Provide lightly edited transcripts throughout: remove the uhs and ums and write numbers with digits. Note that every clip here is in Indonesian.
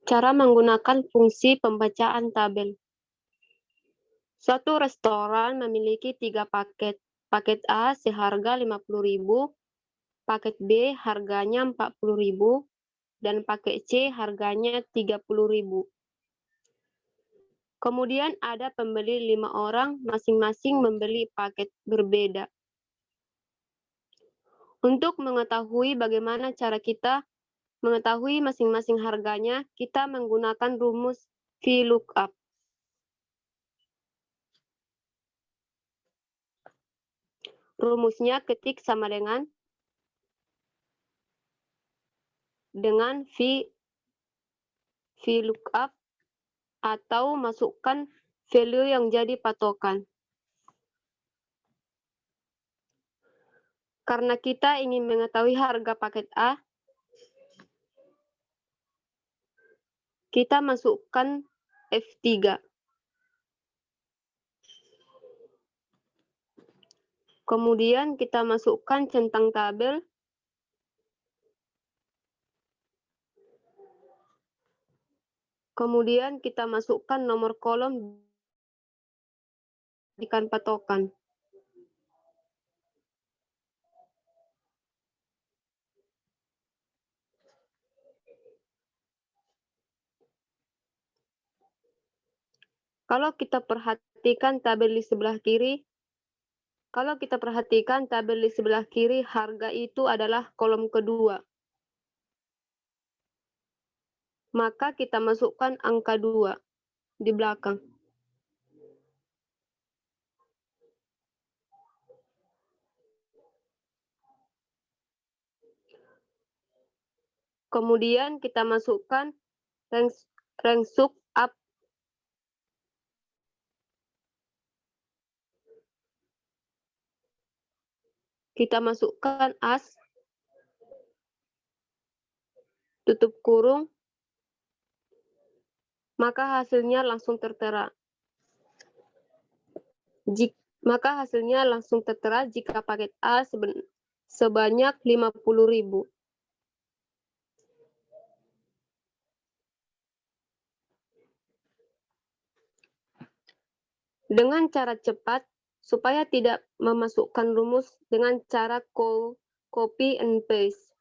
Cara menggunakan fungsi pembacaan tabel. Suatu restoran memiliki 3 paket. Paket A seharga 50.000, paket B harganya 40.000, dan paket C harganya 30.000. Kemudian ada pembeli 5 orang, masing-masing membeli paket berbeda. Untuk mengetahui bagaimana cara kita mengetahui masing-masing harganya, kita menggunakan rumus VLOOKUP. Rumusnya ketik sama dengan VLOOKUP atau masukkan value yang jadi patokan. Karena kita ingin mengetahui harga paket A, kita masukkan F3. Kemudian kita masukkan centang tabel. Kemudian kita masukkan nomor kolom jadikan patokan. Kalau kita perhatikan tabel di sebelah kiri, harga itu adalah kolom kedua. Maka kita masukkan angka 2 di belakang. Kemudian kita masukkan rank sub up. Kita masukkan as, tutup kurung, maka hasilnya langsung tertera. Jika paket A sebanyak 50.000. Dengan cara cepat, supaya tidak memasukkan rumus dengan cara copy and paste.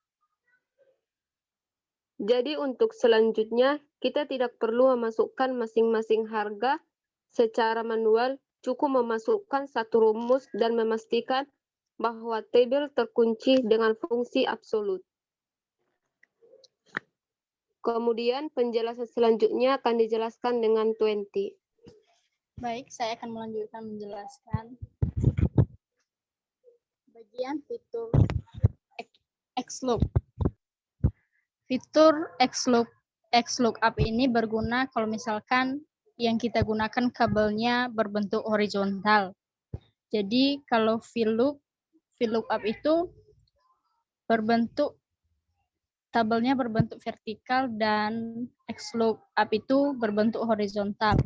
Jadi untuk selanjutnya, kita tidak perlu memasukkan masing-masing harga secara manual, cukup memasukkan satu rumus dan memastikan bahwa tabel terkunci dengan fungsi absolut. Kemudian penjelasan selanjutnya akan dijelaskan dengan 20. Baik, saya akan melanjutkan menjelaskan bagian fitur XLOOK. Fitur XLOOKUP ini berguna kalau misalkan yang kita gunakan kabelnya berbentuk horizontal. Jadi kalau VLOOKUP itu tabelnya berbentuk vertikal dan XLOOKUP itu berbentuk horizontal.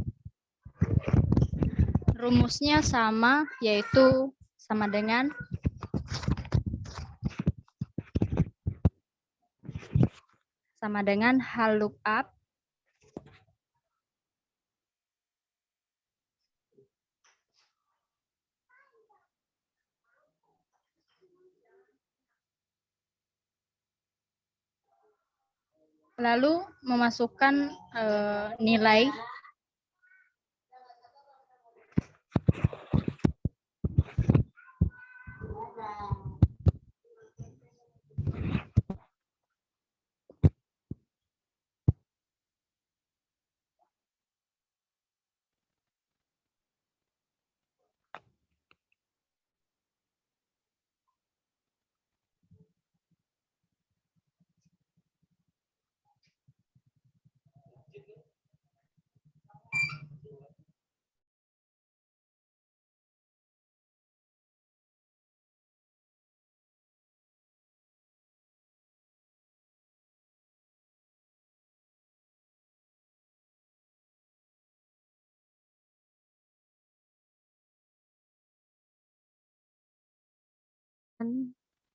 Rumusnya sama, yaitu sama dengan HLOOKUP lalu memasukkan nilai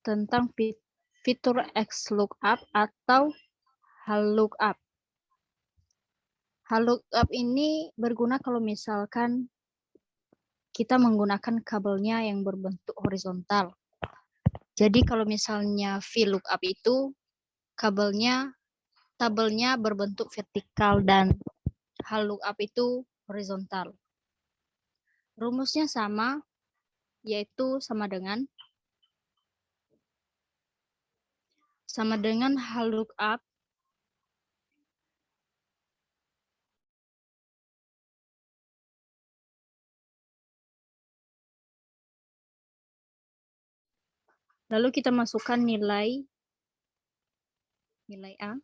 tentang fitur XLOOKUP atau HLOOKUP. lookup ini berguna kalau misalkan kita menggunakan kabelnya yang berbentuk horizontal. Jadi kalau misalnya VLOOKUP itu tabelnya berbentuk vertikal dan lookup itu horizontal. Rumusnya sama, yaitu sama dengan lookup lalu kita masukkan nilai A.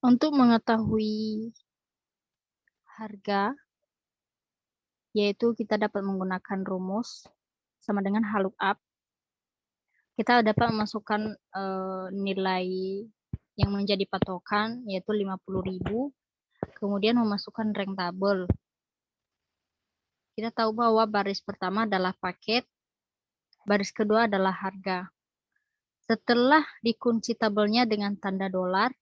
Untuk mengetahui harga, yaitu kita dapat menggunakan rumus sama dengan lookup. Kita dapat memasukkan nilai yang menjadi patokan, yaitu 50.000, kemudian memasukkan rank tabel. Kita tahu bahwa baris pertama adalah paket, baris kedua adalah harga. Setelah dikunci tabelnya dengan tanda dolar,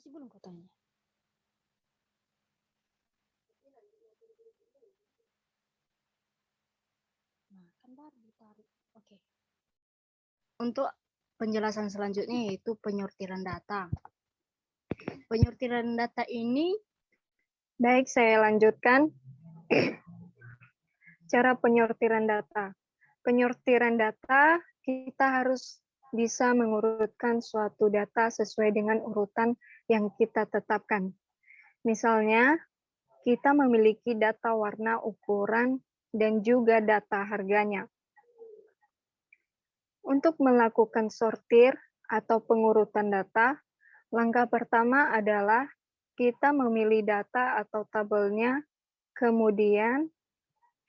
Masih belum kau tanya. Nah, kan baru ditarik. Oke. Untuk penjelasan selanjutnya yaitu penyortiran data. Penyortiran data ini, Baik, saya lanjutkan. Cara penyortiran data. Penyortiran data, kita harus bisa mengurutkan suatu data sesuai dengan urutan yang kita tetapkan. Misalnya, kita memiliki data warna, ukuran, dan juga data harganya. Untuk melakukan sortir atau pengurutan data, langkah pertama adalah kita memilih data atau tabelnya, kemudian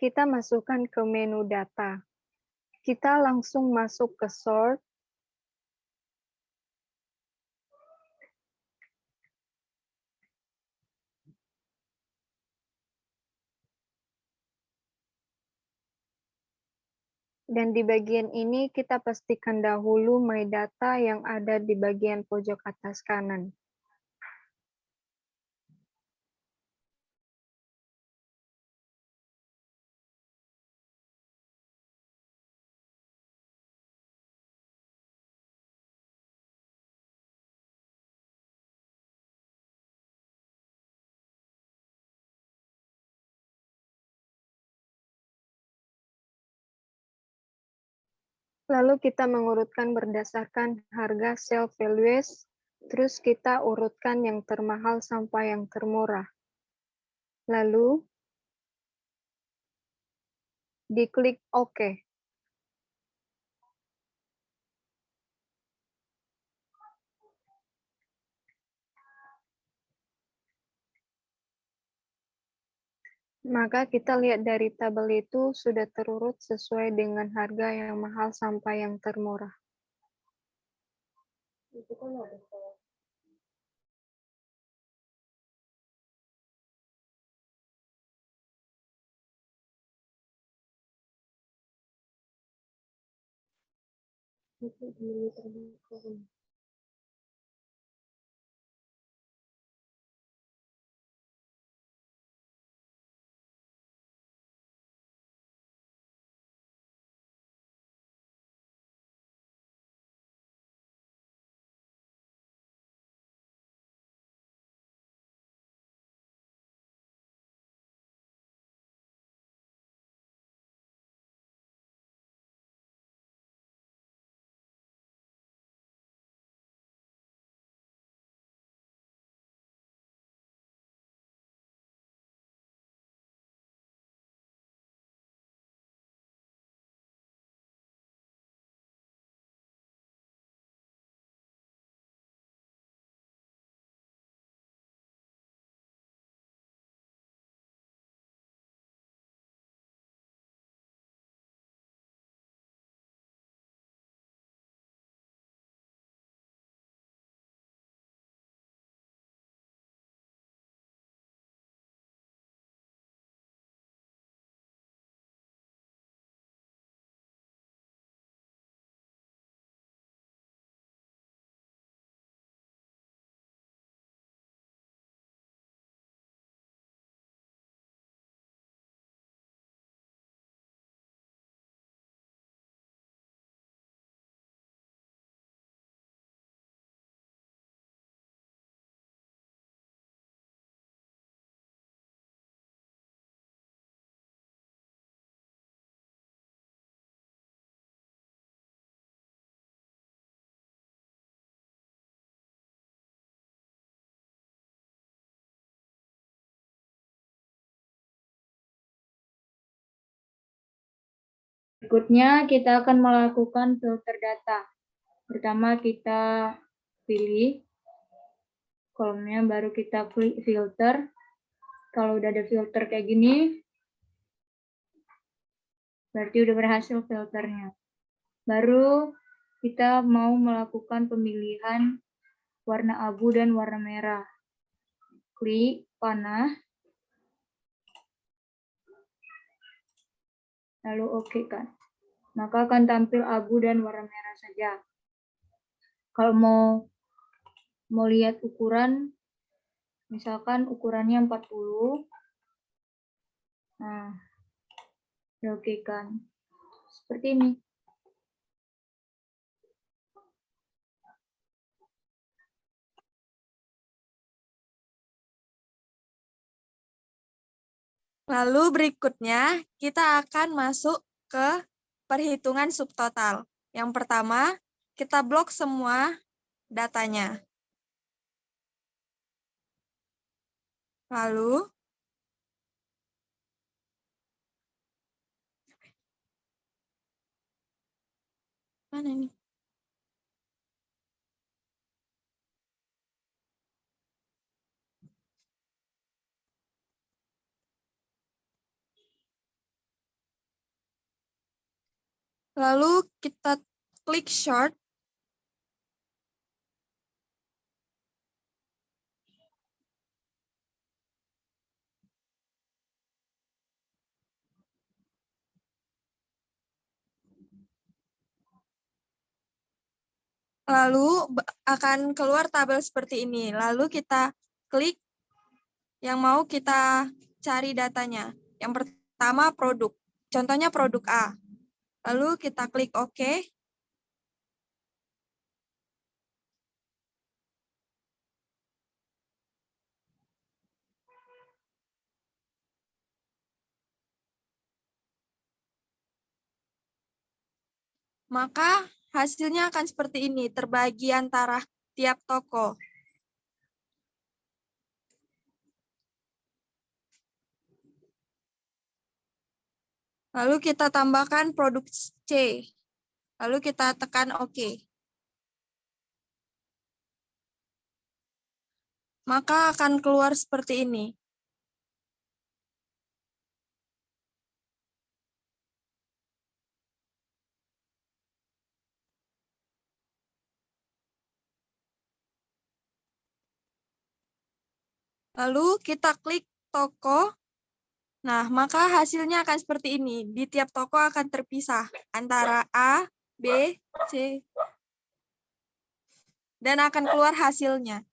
kita masukkan ke menu data. Kita langsung masuk ke sort, dan di bagian ini kita pastikan dahulu My Data yang ada di bagian pojok atas kanan. Lalu kita mengurutkan berdasarkan harga sell values, terus kita urutkan yang termahal sampai yang termurah. Lalu diklik OK. Maka kita lihat dari tabel itu sudah terurut sesuai dengan harga yang mahal sampai yang termurah. Itu kan ada. Berikutnya kita akan melakukan filter data. Pertama kita pilih kolomnya, baru kita klik filter. Kalau udah ada filter kayak gini, berarti udah berhasil filternya. Baru kita mau melakukan pemilihan warna abu dan warna merah. Klik panah. Lalu oke kan. Maka akan tampil abu dan warna merah saja. Kalau mau mau lihat ukuran, misalkan ukurannya 40. Nah, oke kan. Seperti ini. Lalu berikutnya kita akan masuk ke perhitungan subtotal. Yang pertama, kita blok semua datanya. Lalu mana ini? Lalu kita klik short. Lalu akan keluar tabel seperti ini. Lalu kita klik yang mau kita cari datanya. Yang pertama produk. Contohnya produk A. Lalu kita klik OK. Maka hasilnya akan seperti ini, terbagi antara tiap toko. Lalu kita tambahkan produk C. Lalu kita tekan OK. Maka akan keluar seperti ini. Lalu kita klik toko. Nah, maka hasilnya akan seperti ini. Di tiap toko akan terpisah antara A, B, C, dan akan keluar hasilnya.